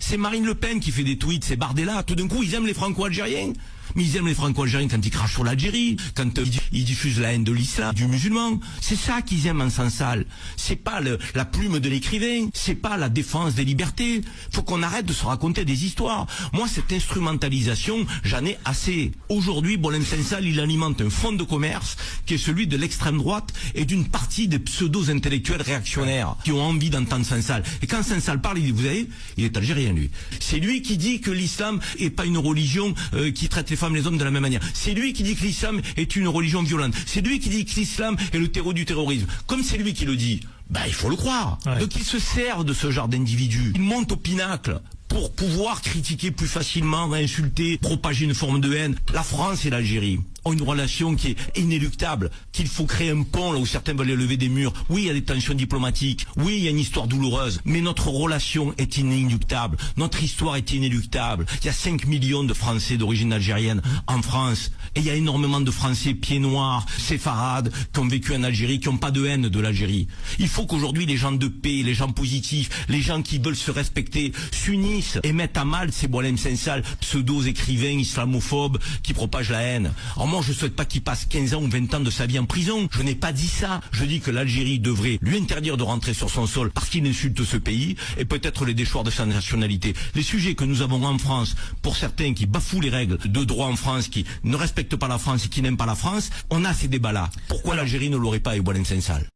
C'est Marine Le Pen qui fait des tweets, c'est Bardella. Tout d'un coup, ils aiment les Franco-Algériens. Mais ils aiment les Franco-Algériens quand ils crachent sur l'Algérie, quand ils diffusent la haine de l'islam, du musulman. C'est ça qu'ils aiment en sang sale. C'est pas la plume de l'écrivain, c'est pas la défense des libertés. Faut qu'on arrête de se raconter des histoires. Moi, cette instrumentalisation, j'en ai assez. Aujourd'hui, Boualem Sansal, il alimente un fonds de commerce qui est celui de l'extrême droite et d'une partie des pseudo-intellectuels réactionnaires qui ont envie d'entendre Sansal. Et quand Sansal parle, il dit, vous savez, il est algérien, lui. C'est lui qui dit que l'islam est pas une religion qui traite les femmes et les hommes de la même manière. C'est lui qui dit que l'islam est une religion violente. C'est lui qui dit que l'islam est le terreau du terrorisme. Comme c'est lui qui le dit, il faut le croire. Ouais. Donc il se sert de ce genre d'individus. Il monte au pinacle pour pouvoir critiquer plus facilement, insulter, propager une forme de haine. La France et l'Algérie ont une relation qui est inéluctable, qu'il faut créer un pont là où certains veulent lever des murs. Oui, il y a des tensions diplomatiques, oui, il y a une histoire douloureuse, mais notre relation est inéluctable, notre histoire est inéluctable. Il y a 5 millions de Français d'origine algérienne en France, et il y a énormément de Français pieds noirs, séfarades, qui ont vécu en Algérie, qui n'ont pas de haine de l'Algérie. Il faut qu'aujourd'hui les gens de paix, les gens positifs, les gens qui veulent se respecter, s'unissent et mettent à mal ces Boualem Sansal, pseudo-écrivains islamophobes qui propagent la haine. Alors moi, je souhaite pas qu'il passe 15 ans ou 20 ans de sa vie en prison. Je n'ai pas dit ça. Je dis que l'Algérie devrait lui interdire de rentrer sur son sol parce qu'il insulte ce pays et peut-être les déchoir de sa nationalité. Les sujets que nous avons en France, pour certains qui bafouent les règles de droit en France, qui ne respectent pas la France et qui n'aiment pas la France, on a ces débats-là. Pourquoi l'Algérie ne l'aurait pas avec Boualem Sansal ?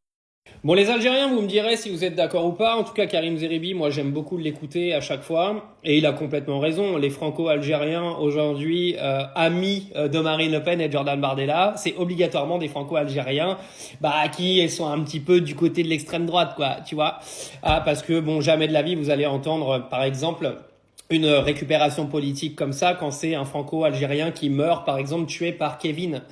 Bon, les Algériens, vous me direz si vous êtes d'accord ou pas. En tout cas, Karim Zeribi, moi j'aime beaucoup l'écouter à chaque fois. Et il a complètement raison. Les Franco-Algériens, aujourd'hui, amis de Marine Le Pen et de Jordan Bardella, c'est obligatoirement des Franco-Algériens qui sont un petit peu du côté de l'extrême droite, quoi, tu vois. Parce que, bon, jamais de la vie, vous allez entendre, par exemple, une récupération politique comme ça quand c'est un franco-algérien qui meurt, par exemple, tué par Kevin.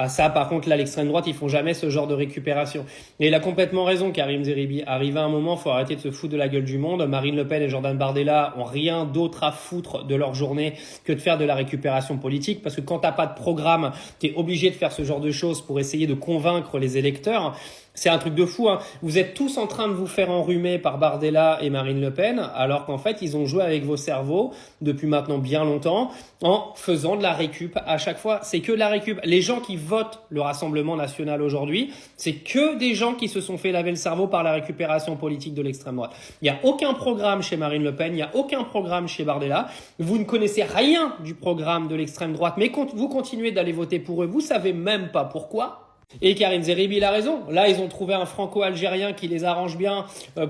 Ça, par contre, là, l'extrême droite, ils font jamais ce genre de récupération. Et il a complètement raison, Karim Zeribi. Arrivé à un moment, faut arrêter de se foutre de la gueule du monde. Marine Le Pen et Jordan Bardella ont rien d'autre à foutre de leur journée que de faire de la récupération politique. Parce que quand t'as pas de programme, t'es obligé de faire ce genre de choses pour essayer de convaincre les électeurs. C'est un truc de fou, hein. Vous êtes tous en train de vous faire enrhumer par Bardella et Marine Le Pen, alors qu'en fait, ils ont joué avec vos cerveaux depuis maintenant bien longtemps en faisant de la récup à chaque fois. C'est que de la récup. Les gens qui votent le Rassemblement national aujourd'hui, c'est que des gens qui se sont fait laver le cerveau par la récupération politique de l'extrême droite. Il n'y a aucun programme chez Marine Le Pen, il n'y a aucun programme chez Bardella. Vous ne connaissez rien du programme de l'extrême droite, mais vous continuez d'aller voter pour eux. Vous savez même pas pourquoi. Et Karim Zeribi, il a raison. Là, ils ont trouvé un franco-algérien qui les arrange bien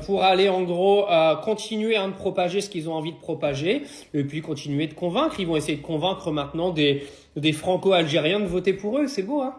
pour aller, en gros, continuer de propager ce qu'ils ont envie de propager et puis continuer de convaincre. Ils vont essayer de convaincre maintenant des franco-algériens de voter pour eux. C'est beau, hein?